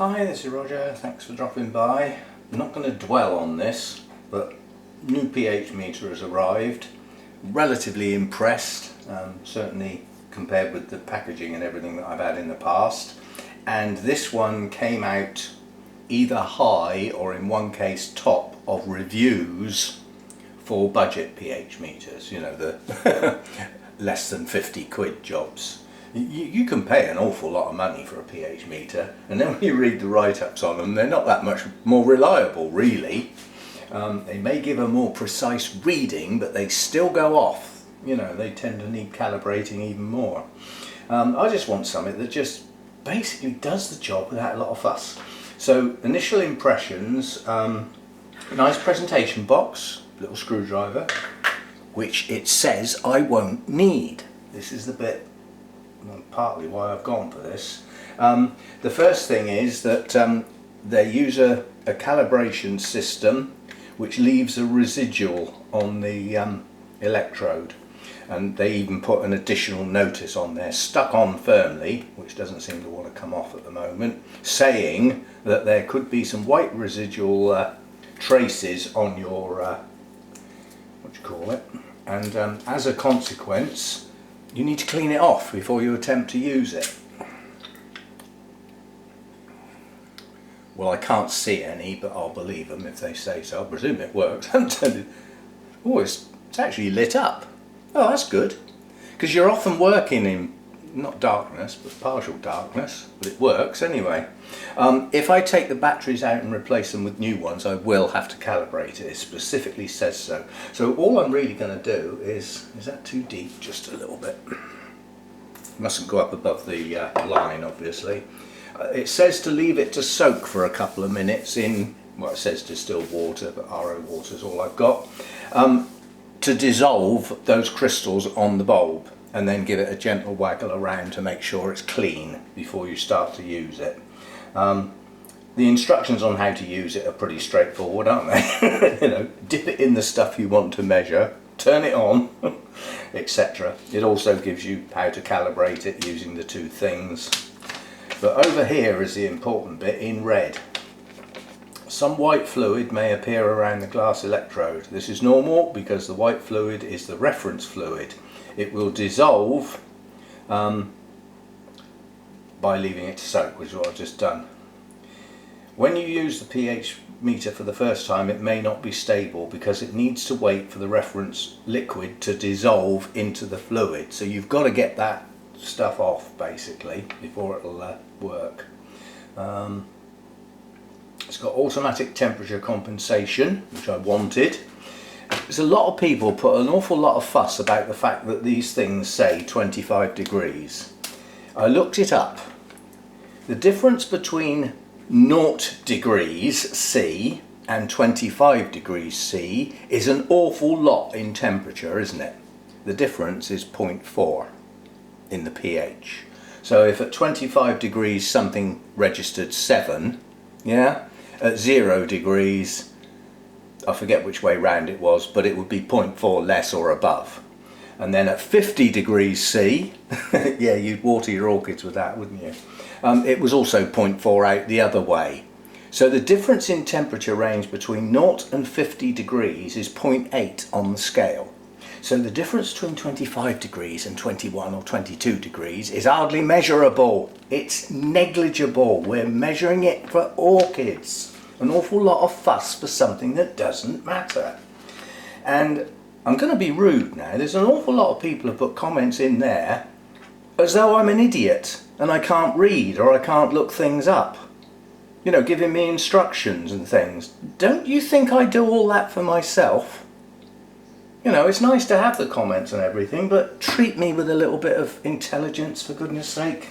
Hi, this is Roger, thanks for dropping by. I'm not going to dwell on this, but new pH meter has arrived. Relatively impressed, certainly compared with the packaging and everything that I've had in the past. And this one came out either high or in one case top of reviews for budget pH meters, you know, the less than 50 quid jobs. You can pay an awful lot of money for a pH meter, and then when you read the write-ups on them, they're not that much more reliable, really. They may give a more precise reading, but they still go off. You know, they tend to need calibrating even more. I just want something that just basically does the job without a lot of fuss. So, initial impressions, nice presentation box, little screwdriver, which it says I won't need. This is the bit, partly why I've gone for this. The first thing is that they use a calibration system which leaves a residual on the electrode, and they even put an additional notice on there, stuck on firmly, which doesn't seem to want to come off at the moment, saying that there could be some white residual traces on your what do you call it, and as a consequence you need to clean it off before you attempt to use it. Well, I can't see any, but I'll believe them if they say so. I presume it works. Oh, it's actually lit up. Oh, that's good. Because you're often working in, not darkness, but partial darkness, but it works anyway. If I take the batteries out and replace them with new ones, I will have to calibrate it. It specifically says so. So all I'm really going to do is that too deep? Just a little bit. Mustn't go up above the line, obviously. It says to leave it to soak for a couple of minutes in, well, it says distilled water, but RO water is all I've got, to dissolve those crystals on the bulb, and then give it a gentle waggle around to make sure it's clean before you start to use it. The instructions on how to use it are pretty straightforward, aren't they? You know, dip it in the stuff you want to measure, turn it on, etc. It also gives you how to calibrate it using the two things. But over here is the important bit in red. Some white fluid may appear around the glass electrode. This is normal because the white fluid is the reference fluid. It will dissolve by leaving it to soak, which is what I've just done. When you use the pH meter for the first time, it may not be stable because it needs to wait for the reference liquid to dissolve into the fluid. So you've got to get that stuff off basically before it'll work. It's got automatic temperature compensation, which I wanted. There's a lot of people put an awful lot of fuss about the fact that these things say 25 degrees. I looked it up. The difference between 0 degrees C and 25 degrees C is an awful lot in temperature, isn't it? The difference is 0.4 in the pH. So if at 25 degrees something registered 7, yeah, at 0 degrees, I forget which way round it was, but it would be 0.4 less or above. And then at 50 degrees C, yeah, you'd water your orchids with that, wouldn't you? It was also 0.4 out the other way. So the difference in temperature range between 0 and 50 degrees is 0.8 on the scale. So the difference between 25 degrees and 21 or 22 degrees is hardly measurable. It's negligible. We're measuring it for orchids. An awful lot of fuss for something that doesn't matter. And I'm going to be rude now. There's an awful lot of people who put comments in there as though I'm an idiot and I can't read or I can't look things up. You know, giving me instructions and things. Don't you think I do all that for myself? You know, it's nice to have the comments and everything, but treat me with a little bit of intelligence, for goodness sake.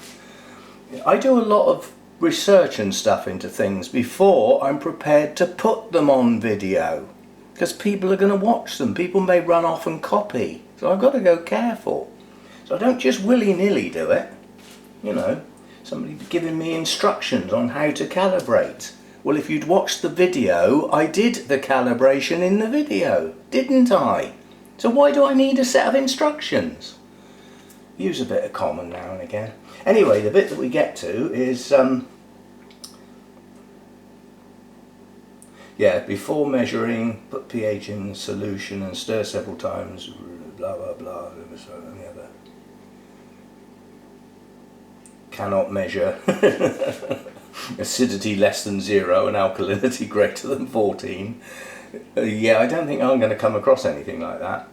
I do a lot of research and stuff into things before I'm prepared to put them on video, because people are going to watch them. People may run off and copy, so I've got to go careful. So I don't just willy-nilly do it. You know, somebody giving me instructions on how to calibrate. Well, if you'd watched the video, I did the calibration in the video, didn't I? So why do I need a set of instructions? Use a bit of common now and again. Anyway, the bit that we get to is Yeah, before measuring, put pH in solution and stir several times, blah blah blah, and the other. Cannot measure acidity less than 0 and alkalinity greater than 14. Yeah, I don't think I'm going to come across anything like that.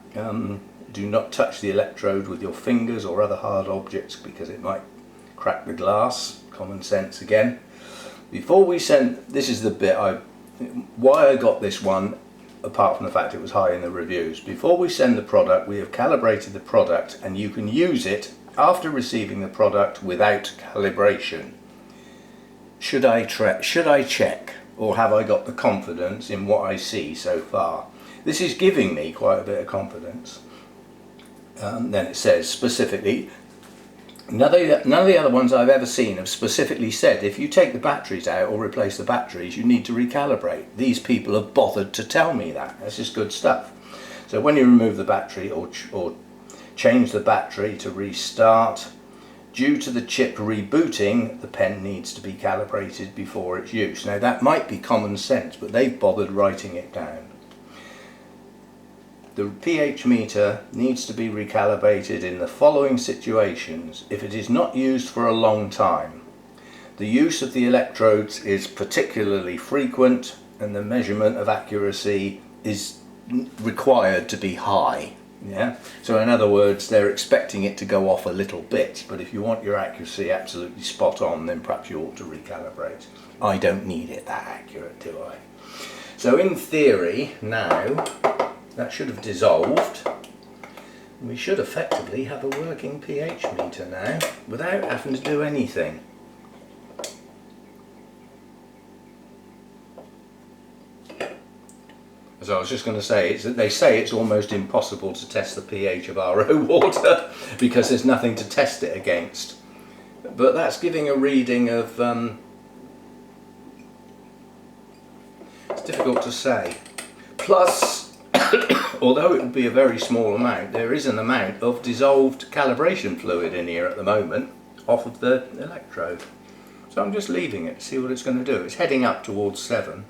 Do not touch the electrode with your fingers or other hard objects because it might crack the glass. Common sense again. Before we send, this is the bit why I got this one, apart from the fact it was high in the reviews. Before we send the product, we have calibrated the product and you can use it after receiving the product without calibration. Should I check, or have I got the confidence in what I see so far? This is giving me quite a bit of confidence. Then it says specifically, none of the other ones I've ever seen have specifically said if you take the batteries out or replace the batteries you need to recalibrate. These people have bothered to tell me that. That's just good stuff. So when you remove the battery or change the battery to restart, due to the chip rebooting, the pen needs to be calibrated before its use. Now that might be common sense, but they've bothered writing it down. The pH meter needs to be recalibrated in the following situations if it is not used for a long time. The use of the electrodes is particularly frequent and the measurement of accuracy is required to be high. Yeah. So in other words, they're expecting it to go off a little bit, but if you want your accuracy absolutely spot on, then perhaps you ought to recalibrate. I don't need it that accurate, do I? So in theory, now, that should have dissolved. We should effectively have a working pH meter now, without having to do anything. So I was just going to say, they say it's almost impossible to test the pH of RO water because there's nothing to test it against. But that's giving a reading of, it's difficult to say. Plus, although it would be a very small amount, there is an amount of dissolved calibration fluid in here at the moment off of the electrode. So I'm just leaving it to see what it's going to do. It's heading up towards 7.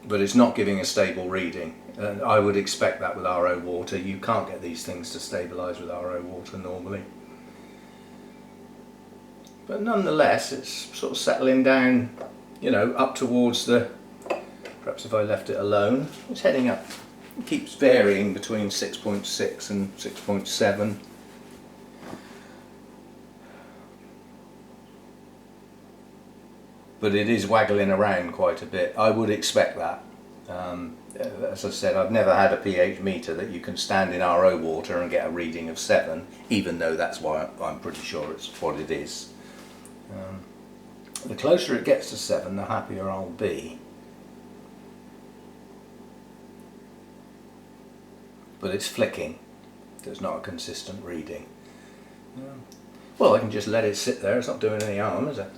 But it's not giving a stable reading. And I would expect that with RO water. You can't get these things to stabilise with RO water normally. But nonetheless, it's sort of settling down, you know, up towards the, perhaps if I left it alone, it's heading up. It keeps varying between 6.6 and 6.7. But it is waggling around quite a bit. I would expect that. As I said, I've never had a pH meter that you can stand in RO water and get a reading of 7, even though that's why I'm pretty sure it's what it is. The closer it gets to 7, the happier I'll be. But it's flicking. There's not a consistent reading. Well, I can just let it sit there. It's not doing any harm, is it?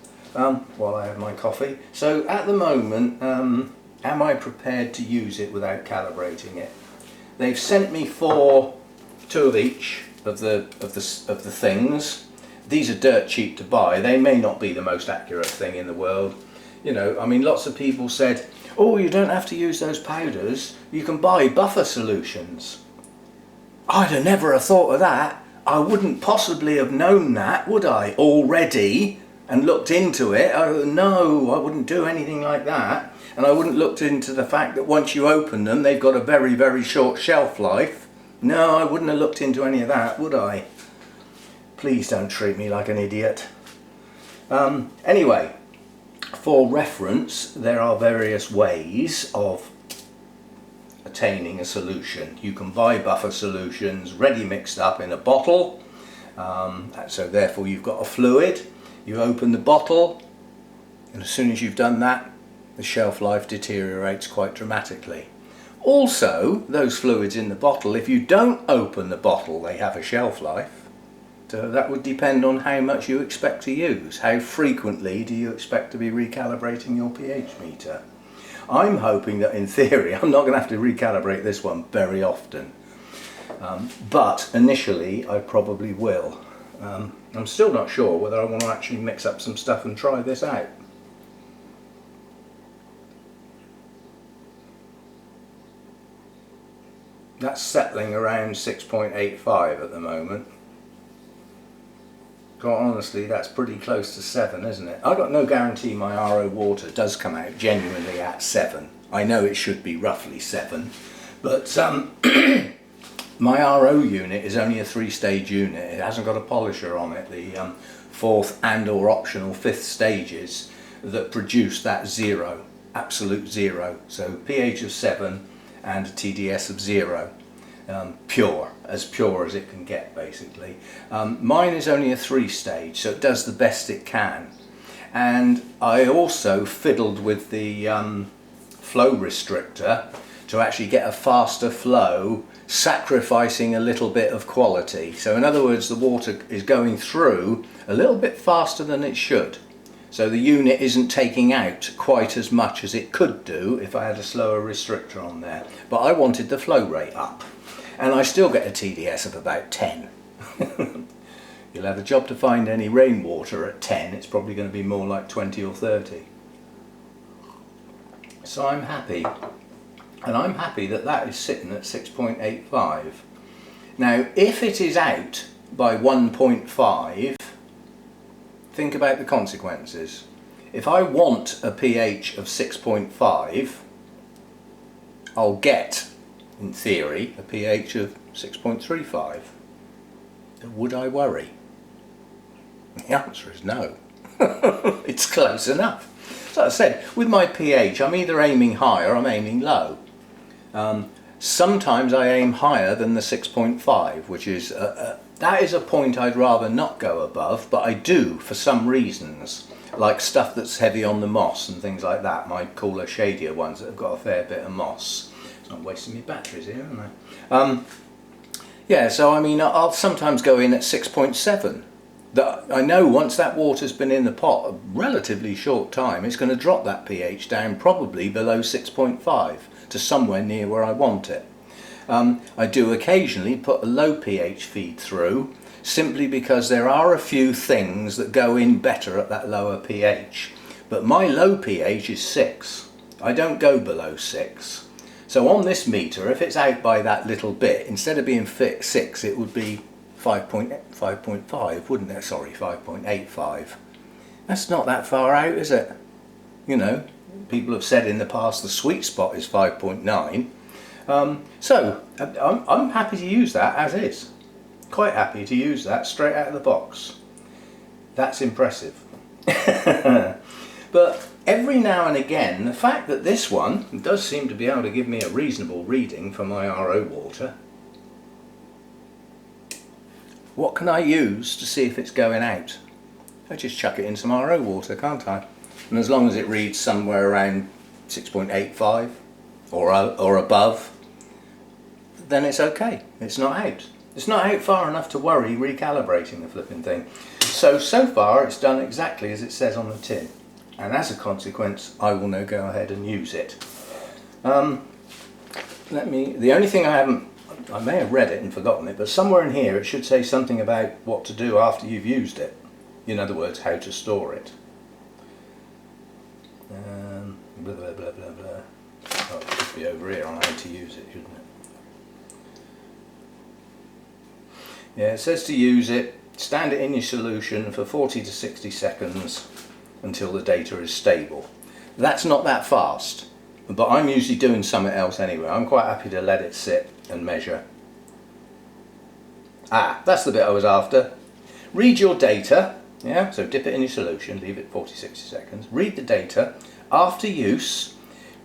While I have my coffee. So at the moment, am I prepared to use it without calibrating it? They've sent me 2 of each of the things. These are dirt cheap to buy. They may not be the most accurate thing in the world. You know, I mean, lots of people said, oh, you don't have to use those powders. You can buy buffer solutions. I'd have never have thought of that. I wouldn't possibly have known that, would I, already? And looked into it. Oh, no, I wouldn't do anything like that. And I wouldn't looked into the fact that once you open them, they've got a very, very short shelf life. No, I wouldn't have looked into any of that, would I? Please don't treat me like an idiot. Anyway, for reference, there are various ways of attaining a solution. You can buy buffer solutions ready mixed up in a bottle. So therefore you've got a fluid. You open the bottle, and as soon as you've done that, the shelf life deteriorates quite dramatically. Also, those fluids in the bottle, if you don't open the bottle, they have a shelf life. So that would depend on how much you expect to use. How frequently do you expect to be recalibrating your pH meter? I'm hoping that in theory, I'm not going to have to recalibrate this one very often. But initially, I probably will. I'm still not sure whether I want to actually mix up some stuff and try this out. That's settling around 6.85 at the moment. Quite honestly, that's pretty close to 7, isn't it? I've got no guarantee my RO water does come out genuinely at 7. I know it should be roughly 7, but my RO unit is only a 3-stage unit. It hasn't got a polisher on it. The 4th and or optional 5th stages that produce that 0, absolute 0. So pH of 7 and a TDS of 0. Pure as it can get, basically. Mine is only a 3-stage, so it does the best it can. And I also fiddled with the flow restrictor to actually get a faster flow, sacrificing a little bit of quality. So in other words, the water is going through a little bit faster than it should. So the unit isn't taking out quite as much as it could do if I had a slower restrictor on there. But I wanted the flow rate up. And I still get a TDS of about 10. You'll have a job to find any rainwater at 10. It's probably going to be more like 20 or 30. So I'm happy. And I'm happy that that is sitting at 6.85. Now, if it is out by 1.5, think about the consequences. If I want a pH of 6.5, I'll get, in theory, a pH of 6.35. Would I worry? The answer is no. It's close enough. So I said, with my pH, I'm either aiming high or I'm aiming low. Sometimes I aim higher than the 6.5, which is that is a point I'd rather not go above, but I do for some reasons, like stuff that's heavy on the moss and things like that. My cooler, shadier ones that have got a fair bit of moss. It's not wasting my batteries here, am I? Yeah, so I mean, I'll sometimes go in at 6.7. I know once that water's been in the pot a relatively short time, it's going to drop that pH down probably below 6.5 to somewhere near where I want it. I do occasionally put a low pH feed through, simply because there are a few things that go in better at that lower pH. But my low pH is 6. I don't go below 6. So on this meter, if it's out by that little bit, instead of being 6, it would be 5.5, wouldn't it? Sorry, 5.85. That's not that far out, is it? You know, people have said in the past the sweet spot is 5.9. So I'm happy to use that as is. Quite happy to use that straight out of the box. That's impressive. But every now and again, the fact that this one does seem to be able to give me a reasonable reading for my RO water. What can I use to see if it's going out? I just chuck it in some RO water, can't I? And as long as it reads somewhere around 6.85 or above, then it's okay. It's not out. It's not out far enough to worry recalibrating the flipping thing. So far it's done exactly as it says on the tin. And as a consequence, I will now go ahead and use it. The only thing I may have read it and forgotten it, but somewhere in here it should say something about what to do after you've used it. In other words, how to store it. Blah, blah, blah, blah, blah. Oh, it should be over here on how to use it, shouldn't it? Yeah, it says to use it, stand it in your solution for 40 to 60 seconds until the data is stable. That's not that fast, but I'm usually doing something else anyway. I'm quite happy to let it sit and measure. That's the bit I was after. Read your data, yeah, so dip it in your solution, leave it 40-60 seconds, read the data. After use,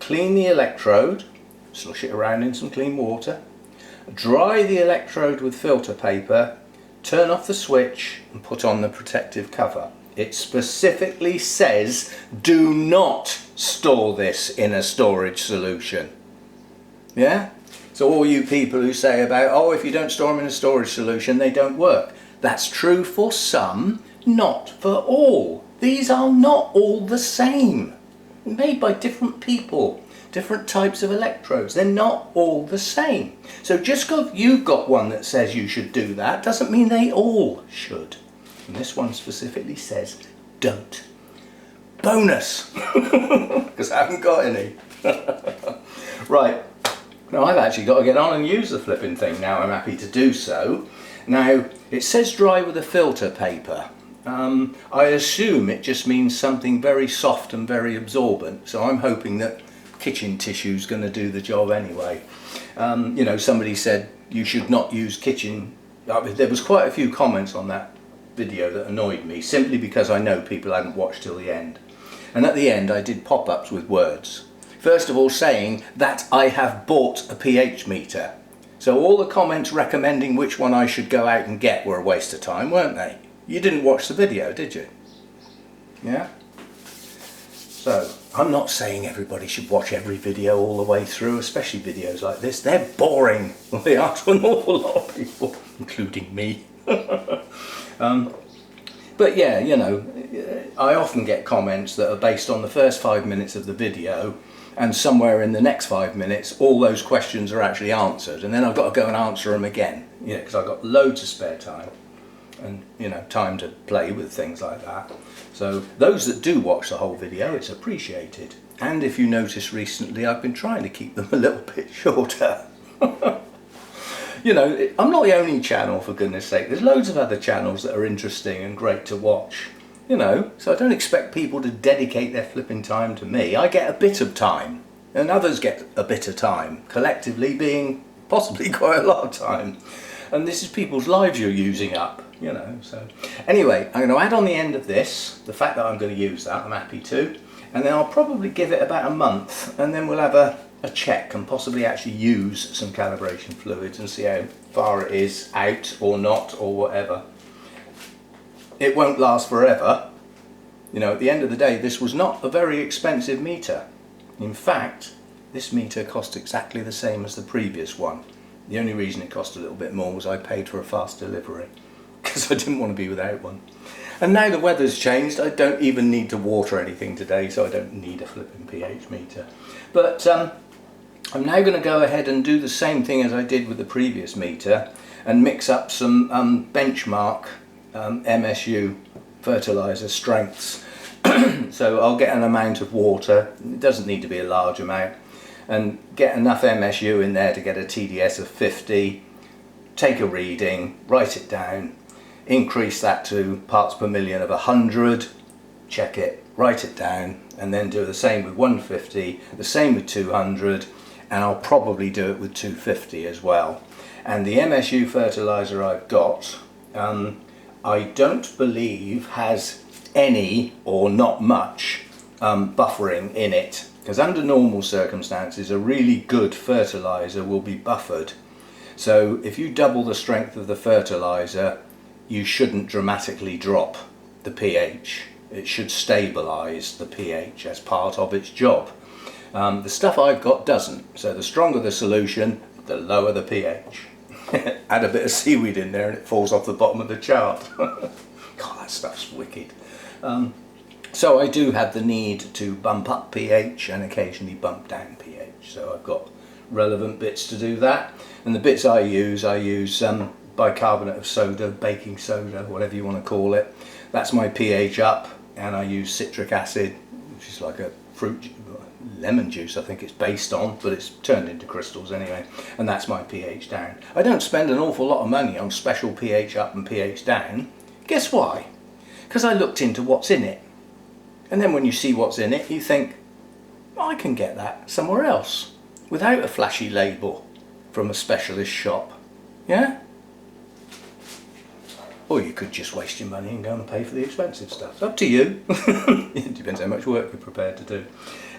clean the electrode, slush it around in some clean water, dry the electrode with filter paper, turn off the switch and put on the protective cover. It specifically says do not store this in a storage solution. Yeah? So all you people who say about, oh, if you don't store them in a storage solution, they don't work. That's true for some, not for all. These are not all the same. Made by different people, different types of electrodes. They're not all the same. So just because you've got one that says you should do that doesn't mean they all should. And this one specifically says don't. Bonus! Because I haven't got any. Right, Now I've actually got to get on and use the flipping thing now. I'm happy to do so. Now it says dry with a filter paper. I assume it just means something very soft and very absorbent, so I'm hoping that kitchen tissue is going to do the job anyway. You know, somebody said you should not use kitchen. There was quite a few comments on that video that annoyed me, simply because I know people hadn't watched till the end. And at the end I did pop-ups with words. First of all, saying that I have bought a pH meter. So all the comments recommending which one I should go out and get were a waste of time, weren't they? You didn't watch the video, did you? Yeah? So, I'm not saying everybody should watch every video all the way through, especially videos like this. They're boring. Well, they are to an awful lot of people, including me. But yeah, you know, I often get comments that are based on the first 5 minutes of the video, and somewhere in the next 5 minutes all those questions are actually answered, and then I've got to go and answer them again, you know, because I've got loads of spare time and, you know, time to play with things like that. So those that do watch the whole video, it's appreciated. And if you notice recently, I've been trying to keep them a little bit shorter. You know, I'm not the only channel, for goodness sake. There's loads of other channels that are interesting and great to watch. You know, so I don't expect people to dedicate their flipping time to me. I get a bit of time, and others get a bit of time, collectively being possibly quite a lot of time. And this is people's lives you're using up, you know. So anyway, I'm going to add on the end of this, the fact that I'm going to use that, I'm happy to. And then I'll probably give it about a month, and then we'll have a check and possibly actually use some calibration fluids and see how far it is out or not or whatever. It won't last forever. You know, at the end of the day, this was not a very expensive meter. In fact, this meter cost exactly the same as the previous one. The only reason it cost a little bit more was I paid for a fast delivery, because I didn't want to be without one. And now the weather's changed, I don't even need to water anything today, so I don't need a flipping pH meter. But I'm now going to go ahead and do the same thing as I did with the previous meter and mix up some benchmark MSU fertilizer strengths. So I'll get an amount of water, it doesn't need to be a large amount, and get enough MSU in there to get a TDS of 50, take a reading, write it down, increase that to parts per million of 100, check it, write it down, and then do the same with 150, the same with 200, and I'll probably do it with 250 as well. And the MSU fertilizer I've got, I don't believe has any or not much buffering in it, because under normal circumstances a really good fertilizer will be buffered. So if you double the strength of the fertilizer, you shouldn't dramatically drop the pH. It should stabilize the pH as part of its job. The stuff I've got doesn't, so the stronger the solution, the lower the pH. Add a bit of seaweed in there and it falls off the bottom of the chart. God, that stuff's wicked. So I do have the need to bump up pH and occasionally bump down pH, so I've got relevant bits to do that. And the bits I use bicarbonate of soda, baking soda, whatever you want to call it. That's my pH up, and I use citric acid, which is like a lemon juice I think it's based on, but it's turned into crystals anyway, and that's my pH down. I don't spend an awful lot of money on special pH up and pH down. Guess why? Because I looked into what's in it, and then when you see what's in it you think, well, I can get that somewhere else without a flashy label from a specialist shop. Yeah? Or you could just waste your money and go and pay for the expensive stuff. It's up to you. It depends how much work you're prepared to do.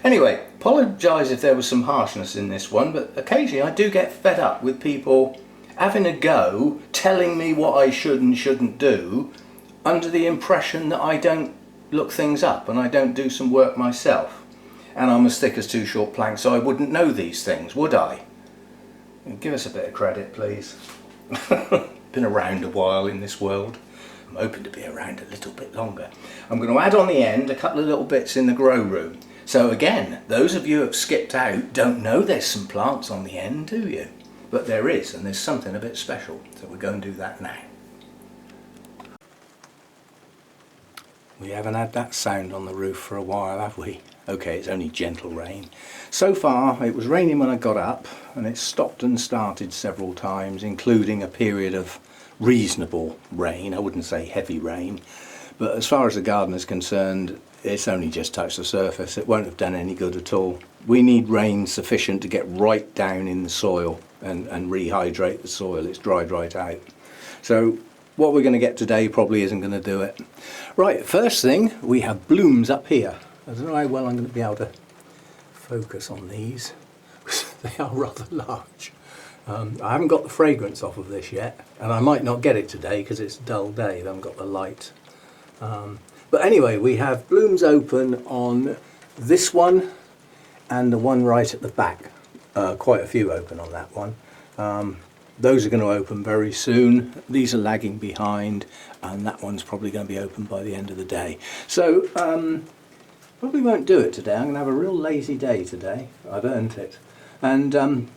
Anyway, apologise if there was some harshness in this one, but occasionally I do get fed up with people having a go, telling me what I should and shouldn't do, under the impression that I don't look things up and I don't do some work myself. And I'm as thick as two short planks, so I wouldn't know these things, would I? Give us a bit of credit, please. Been around a while in this world. I'm hoping to be around a little bit longer. I'm going to add on the end a couple of little bits in the grow room. So again, those of you who have skipped out don't know there's some plants on the end, do you? But there is, and there's something a bit special. So we're going to do that now. We haven't had that sound on the roof for a while, have we? Okay, it's only gentle rain. So far it was raining when I got up, and it stopped and started several times, including a period of reasonable rain. I wouldn't say heavy rain, but as far as the garden is concerned, it's only just touched the surface. It won't have done any good at all. We need rain sufficient to get right down in the soil and rehydrate the soil. It's dried right out. So what we're going to get today probably isn't going to do it. Right, first thing, we have blooms up here. I don't know how well I'm going to be able to focus on these. They are rather large. I haven't got the fragrance off of this yet, and I might not get it today because it's a dull day. I haven't got the light. But anyway, we have blooms open on this one and the one right at the back. Quite a few open on that one. Those are going to open very soon. These are lagging behind, and that one's probably going to be open by the end of the day. So probably won't do it today. I'm going to have a real lazy day today. I've earned it. And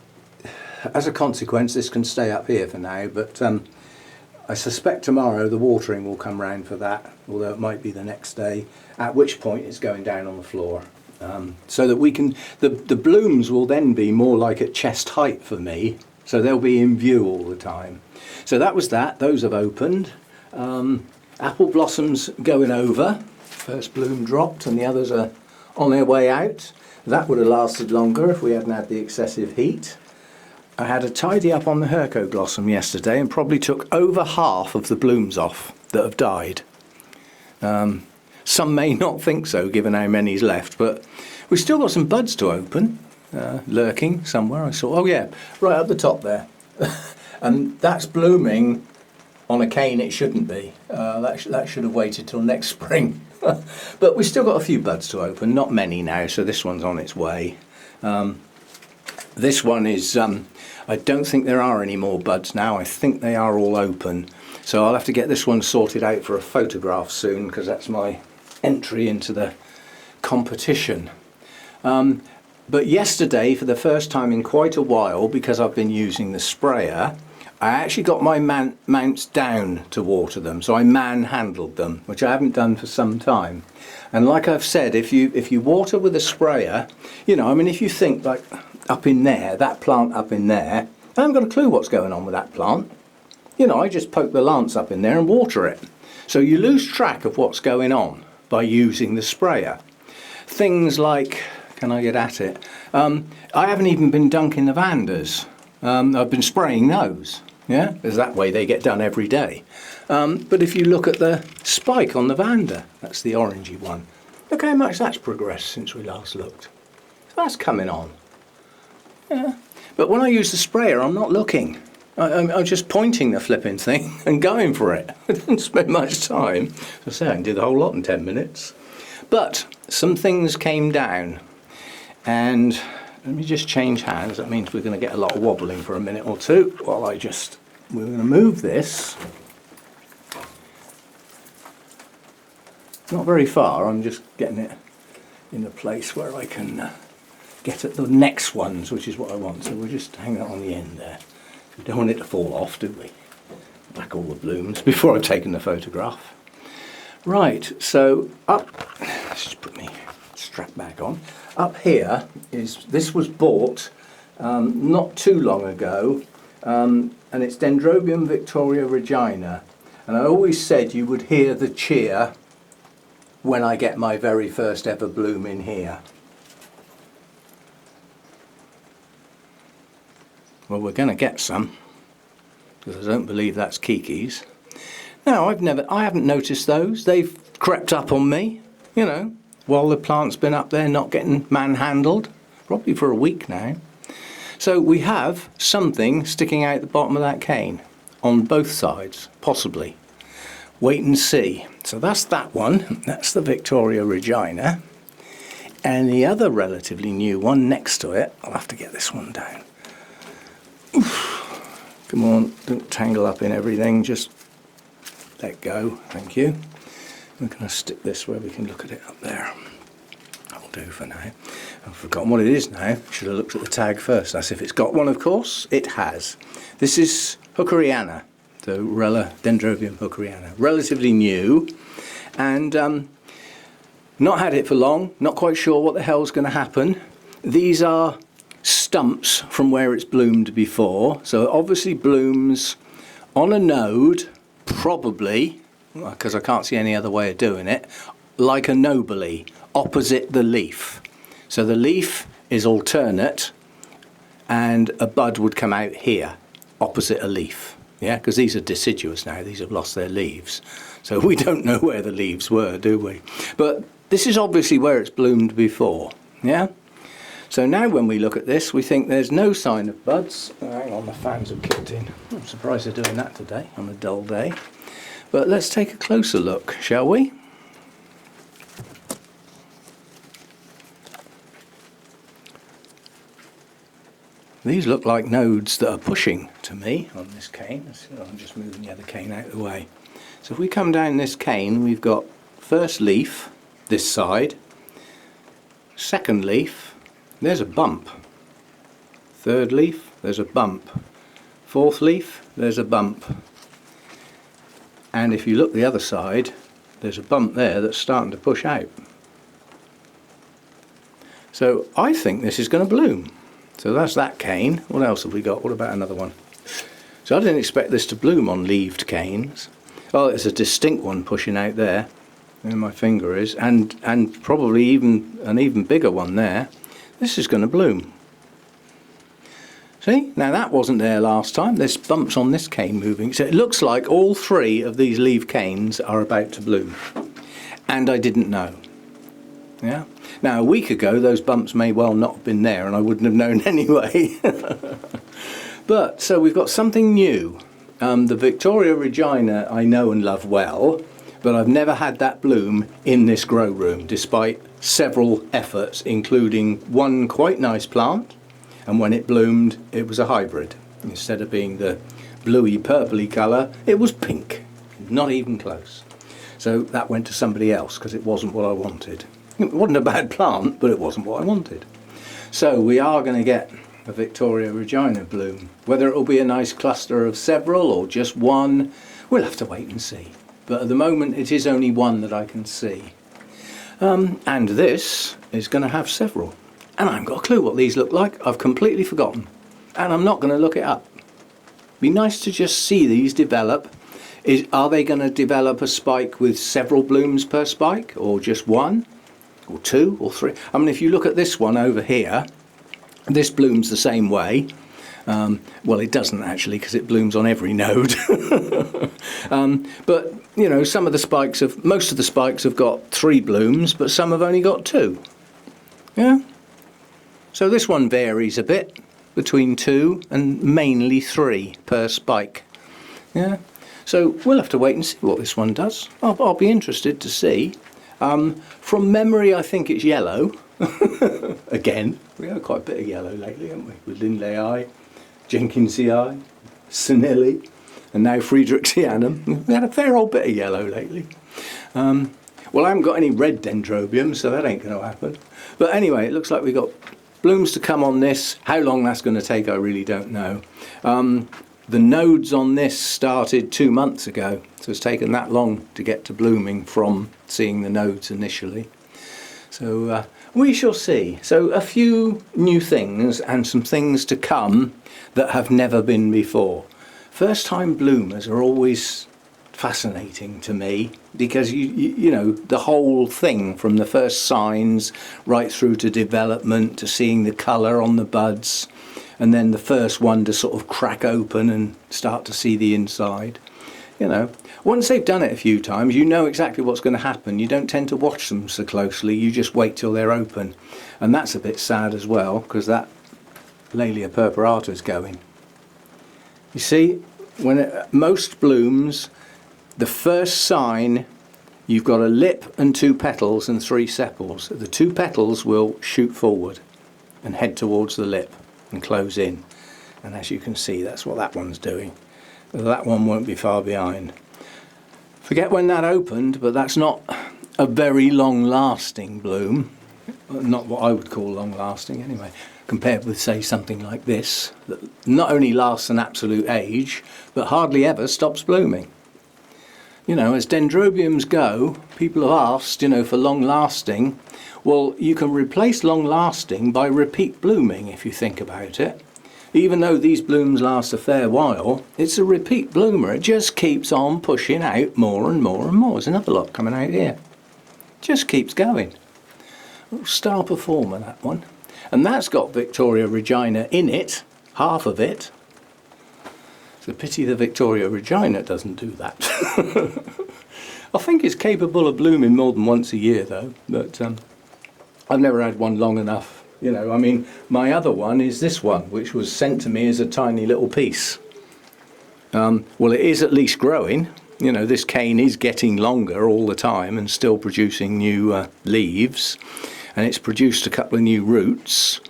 as a consequence, this can stay up here for now, but I suspect tomorrow the watering will come round for that, although it might be the next day, at which point it's going down on the floor. So that we can, the blooms will then be more like at chest height for me, so they'll be in view all the time. So that was that, those have opened. Apple blossoms going over, first bloom dropped and the others are on their way out. That would have lasted longer if we hadn't had the excessive heat. I had a tidy up on the Hercoglossom yesterday and probably took over half of the blooms off that have died. Some may not think so given how many's left, but we've still got some buds to open, lurking somewhere. I saw, oh yeah, right up the top there. And that's blooming on a cane it shouldn't be. That should have waited till next spring. But we've still got a few buds to open, not many now, so this one's on its way. This one is, I don't think there are any more buds now. I think they are all open. So I'll have to get this one sorted out for a photograph soon, because that's my entry into the competition. But yesterday, for the first time in quite a while, because I've been using the sprayer, I actually got my mounts down to water them. So I manhandled them, which I haven't done for some time. And like I've said, if you water with a sprayer, you know, I mean, if you think like up in there, that plant up in there, I haven't got a clue what's going on with that plant. You know, I just poke the lance up in there and water it. So you lose track of what's going on by using the sprayer. Things like, can I get at it? I haven't even been dunking the Vandas. I've been spraying those, yeah, because that way they get done every day. But if you look at the spike on the Vanda, that's the orangey one, look how much that's progressed since we last looked. So that's coming on. Yeah. But when I use the sprayer, I'm not looking. I'm just pointing the flipping thing and going for it. I didn't spend much time. I say I can do the whole lot in 10 minutes. But some things came down, and let me just change hands. That means we're going to get a lot of wobbling for a minute or two while we're going to move this. Not very far, I'm just getting it in a place where I can get at the next ones, which is what I want. So we'll just hang that on the end there. We don't want it to fall off, do we? Back all the blooms before I've taken the photograph. Right, so let's just put my strap back on. Up here this was bought not too long ago, and it's Dendrobium Victoria Regina. And I always said you would hear the cheer when I get my very first ever bloom in here. Well, we're going to get some, because I don't believe that's Kiki's. Now, I haven't noticed those. They've crept up on me, you know, while the plant's been up there not getting manhandled, probably for a week now. So we have something sticking out the bottom of that cane, on both sides, possibly. Wait and see. So that's that one. That's the Victoria Regina. And the other relatively new one next to it, I'll have to get this one down. Oof. Come on, don't tangle up in everything, just let go, thank you. We're going to stick this where we can look at it up there. That'll do for now. I've forgotten what it is now. Should have looked at the tag first. That's if it's got one, of course. It has. This is Hookeriana, the Dendrobium Hookeriana. Relatively new. And Not had it for long, not quite sure what the hell's going to happen. These are stumps from where it's bloomed before, so it obviously blooms on a node, probably, because I can't see any other way of doing it, like a nobile, opposite the leaf. So the leaf is alternate and a bud would come out here, opposite a leaf. Yeah, because these are deciduous now, these have lost their leaves. So we don't know where the leaves were, do we? But this is obviously where it's bloomed before, yeah? So now when we look at this, we think there's no sign of buds. Oh, hang on, the fans have kicked in. I'm surprised they're doing that today, on a dull day. But let's take a closer look, shall we? These look like nodes that are pushing to me on this cane. I'm just moving the other cane out of the way. So if we come down this cane, we've got first leaf, this side, second leaf, there's a bump. Third leaf, there's a bump. Fourth leaf, there's a bump. And if you look the other side, there's a bump there that's starting to push out. So I think this is going to bloom. So that's that cane. What else have we got? What about another one? So I didn't expect this to bloom on leaved canes. Oh, there's a distinct one pushing out there, where my finger is, and probably even an even bigger one there. This is going to bloom. See? Now that wasn't there last time. There's bumps on this cane moving. So it looks like all three of these leaf canes are about to bloom. And I didn't know. Yeah. Now a week ago those bumps may well not have been there and I wouldn't have known anyway. But so we've got something new. The Victoria Regina I know and love well, but I've never had that bloom in this grow room despite several efforts, including one quite nice plant, and when it bloomed it was a hybrid. Instead of being the bluey purpley colour, it was pink, not even close. So that went to somebody else because it wasn't what I wanted. It wasn't a bad plant, but it wasn't what I wanted. So we are going to get a Victoria Regina bloom. Whether it will be a nice cluster of several or just one, we'll have to wait and see. But at the moment it is only one that I can see. And this is going to have several. And I haven't got a clue what these look like. I've completely forgotten. And I'm not going to look it up. Be nice to just see these develop. Are they going to develop a spike with several blooms per spike, or just one? Or two or three? I mean, if you look at this one over here, this blooms the same way. Well, it doesn't actually, because it blooms on every node. But you know, most of the spikes have got 3 blooms, but some have only got 2. Yeah. So this one varies a bit between 2 and mainly 3 per spike. Yeah. So we'll have to wait and see what this one does. I'll be interested to see. From memory, I think it's yellow. Again, we have quite a bit of yellow lately, haven't we? With Lindleyi, Jenkinsii, Senilli, and now Friedrichsianum. We had a fair old bit of yellow lately. Well, I haven't got any red dendrobiums, so that ain't going to happen. But anyway, it looks like we've got blooms to come on this. How long that's going to take, I really don't know. The nodes on this started 2 months ago, so it's taken that long to get to blooming from seeing the nodes initially. So we shall see. So a few new things and some things to come that have never been before. First time bloomers are always fascinating to me because you know, the whole thing from the first signs right through to development to seeing the colour on the buds, and then the first one to sort of crack open and start to see the inside. You know, once they've done it a few times, you know exactly what's going to happen. You don't tend to watch them so closely, you just wait till they're open. And that's a bit sad as well, because that Laelia purpurata is going. You see, when most blooms, the first sign, you've got a lip and 2 petals and 3 sepals. The 2 petals will shoot forward and head towards the lip and close in, and as you can see, that's what that one's doing. That one won't be far behind. Forget when that opened, but that's not a very long lasting bloom, not what I would call long lasting anyway, compared with say something like this that not only lasts an absolute age but hardly ever stops blooming. You know, as dendrobiums go, people have asked, you know, for long lasting. Well, you can replace long lasting by repeat blooming if you think about it. Even though these blooms last a fair while, it's a repeat bloomer. It just keeps on pushing out more and more and more. There's another lot coming out here. Just keeps going. Star performer, that one. And that's got Victoria Regina in it, half of it. It's a pity the Victoria Regina doesn't do that. I think it's capable of blooming more than once a year though, but I've never had one long enough. You know, I mean, my other one is this one, which was sent to me as a tiny little piece. Well, it is at least growing. You know, this cane is getting longer all the time and still producing new leaves. And it's produced a couple of new roots,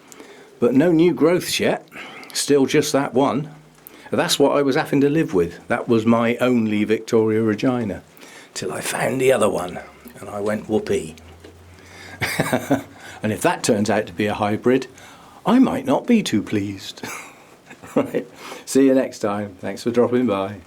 but no new growths yet. Still just that one. That's what I was having to live with. That was my only Victoria Regina. Till I found the other one. And I went whoopee. And if that turns out to be a hybrid, I might not be too pleased. Right. See you next time. Thanks for dropping by.